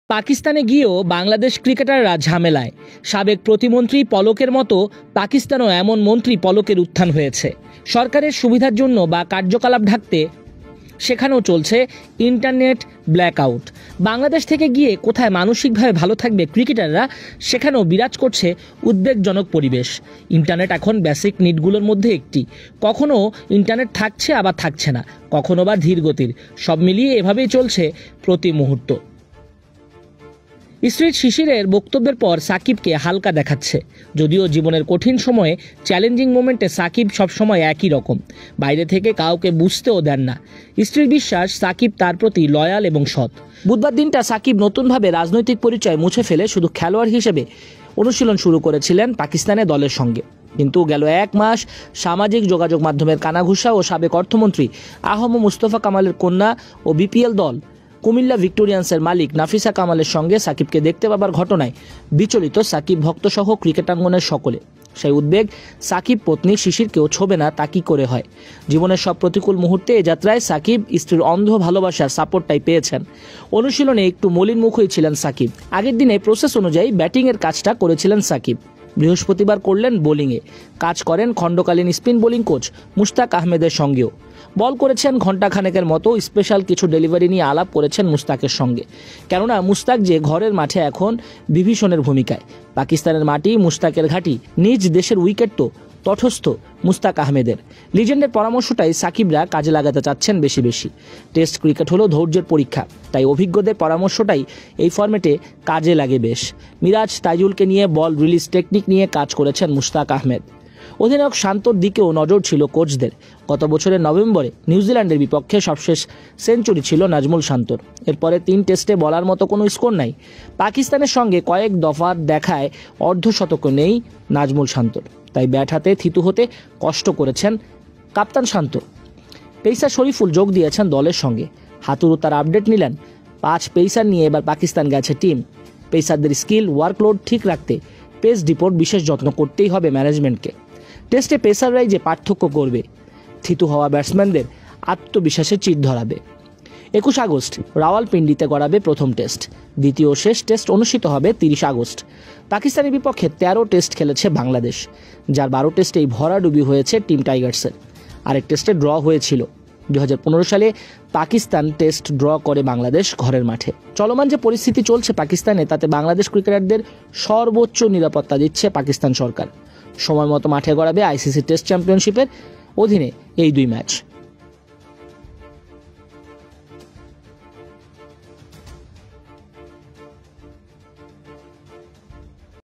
পাকিস্তানে গিয়েও বাংলাদেশ ক্রিকেটাররা ঝামেলায়। সাবেক প্রতিমন্ত্রী পলকের মতো পাকিস্তানেও এমন মন্ত্রী পলকের উত্থান হয়েছে। সরকারের সুবিধার জন্য বা কার্যকলাপ ঢাকতে সেখানেও চলছে ইন্টারনেট ব্ল্যাকআউট। বাংলাদেশ থেকে গিয়ে কোথায় মানসিকভাবে ভালো থাকবে ক্রিকেটাররা, সেখানেও বিরাজ করছে উদ্বেগজনক পরিবেশ। ইন্টারনেট এখন বেসিক নিডগুলোর মধ্যে একটি। কখনো ইন্টারনেট থাকছে আবার থাকছে না, কখনো বা ধীর গতির। সব মিলিয়ে এভাবেই চলছে প্রতি মুহূর্ত। স্ত্রী শিশিরের বক্তব্যের পর সাকিবকে হালকা দেখাচ্ছে। যদিও জীবনের কঠিন সময়ে চ্যালেঞ্জিং মোমেন্টে সাকিব সবসময় একই রকম, বাইরে থেকে কাউকে বুঝতেও দেন না। স্ত্রীর বিশ্বাস সাকিব তার প্রতি লয়াল এবং সৎ। বুধবার দিনটা সাকিব নতুনভাবে রাজনৈতিক পরিচয় মুছে ফেলে শুধু খেলোয়াড় হিসেবে অনুশীলন শুরু করেছিলেন পাকিস্তানের দলের সঙ্গে। কিন্তু গেল এক মাস সামাজিক যোগাযোগ মাধ্যমের কানাঘুষা ও সাবেক অর্থমন্ত্রী আহম মুস্তফা কামালের কন্যা ও বিপিএল দল কুমিল্লা ভিক্টোরিয়ান্সের মালিক নাফিসা কামালের সঙ্গে সাকিবকে দেখতে পাবার ঘটনায় বিচলিত সাকিব ভক্তসহ ক্রিকেটাঙ্গনের সকলে। সেই উদ্বেগ সাকিব পত্নী শিশিরকেও ছোবে না তা কি করে হয়। জীবনের সব প্রতিকূল মুহূর্তে এ যাত্রায় সাকিব স্ত্রীর অন্ধ ভালোবাসার সাপোর্টটাই পেয়েছেন। অনুশীলনে একটু মলিন মুখই ছিলেন সাকিব। আগের দিনে প্রসেস অনুযায়ী ব্যাটিংয়ের কাজটা করেছিলেন সাকিব। বৃহস্পতিবার করলেন বোলিংয়ে। কাজ করেন খণ্ডকালীন স্পিন বোলিং কোচ মুশতাক আহমেদের সঙ্গেও। বল করেছেন ঘণ্টাখানেকের মতো। স্পেশাল কিছু ডেলিভারি নিয়ে আলাপ করেছেন মুশতাকের সঙ্গে। কেননা মুশতাক যে ঘরের মাঠে এখন বিভীষণের ভূমিকায়। পাকিস্তানের মাটি মুশতাকের ঘাঁটি, নিজ দেশের উইকেট তো তটস্থ মুশতাক আহমেদের। লিজেন্ডের পরামর্শটাই সাকিবরা কাজে লাগাতে চাচ্ছেন বেশি বেশি। টেস্ট ক্রিকেট হলো ধৈর্যের পরীক্ষা, তাই অভিজ্ঞদের পরামর্শটাই এই ফরম্যাটে কাজে লাগে বেশ। মিরাজ তাইজুলকে নিয়ে বল রিলিজ টেকনিক নিয়ে কাজ করেছেন মুশতাক আহমেদ। অধিনায়ক শান্তর দিকেও নজর ছিল কোচদের। গত বছরের নভেম্বরে নিউজিল্যান্ডের বিপক্ষে সবশেষ সেঞ্চুরি ছিল নাজমুল শান্তর। এরপরে 3 টেস্টে বলার মতো কোনো স্কোর নাই। পাকিস্তানের সঙ্গে কয়েক দফা দেখায় অর্ধশতকও নেই নাজমুল শান্তর, তাই ব্যাট হাতে থিতু হতে কষ্ট করেছেন কাপ্তান শান্ত। পেসার শরীফুল যোগ দিয়েছেন দলের সঙ্গে। হাতুরু তার আপডেট নিলেন। 5 পেসার নিয়ে এবার পাকিস্তান গেছে টিম। পেসারদের স্কিল ওয়ার্কলোড ঠিক রাখতে পেস ডিপোর বিশেষ যত্ন করতেই হবে ম্যানেজমেন্টকে। টেস্টে পেসাররাই যে পার্থক্য করবে, থিতু হওয়া ব্যাটসম্যানদের আত্মবিশ্বাসে চির ধরাবে। 21 আগস্ট রাওয়ালপিন্ডিতে গড়াবে প্রথম টেস্ট। দ্বিতীয় ও শেষ টেস্ট অনুষ্ঠিত হবে 30 আগস্ট। পাকিস্তানের বিপক্ষে 13 টেস্ট খেলেছে বাংলাদেশ, যার 12 টেস্টেই ভরাডুবি হয়েছে টিম টাইগার্সের। আরেক টেস্টে ড্র হয়েছিল। 2015 সালে পাকিস্তান টেস্ট ড্র করে বাংলাদেশ ঘরের মাঠে। চলমান যে পরিস্থিতি চলছে পাকিস্তানে, তাতে বাংলাদেশ ক্রিকেটারদের সর্বোচ্চ নিরাপত্তা দিচ্ছে পাকিস্তান সরকার। সময় মতো মাঠে গড়াবে আইসিসি টেস্ট চ্যাম্পিয়নশিপের অধীনে এই 2 ম্যাচ।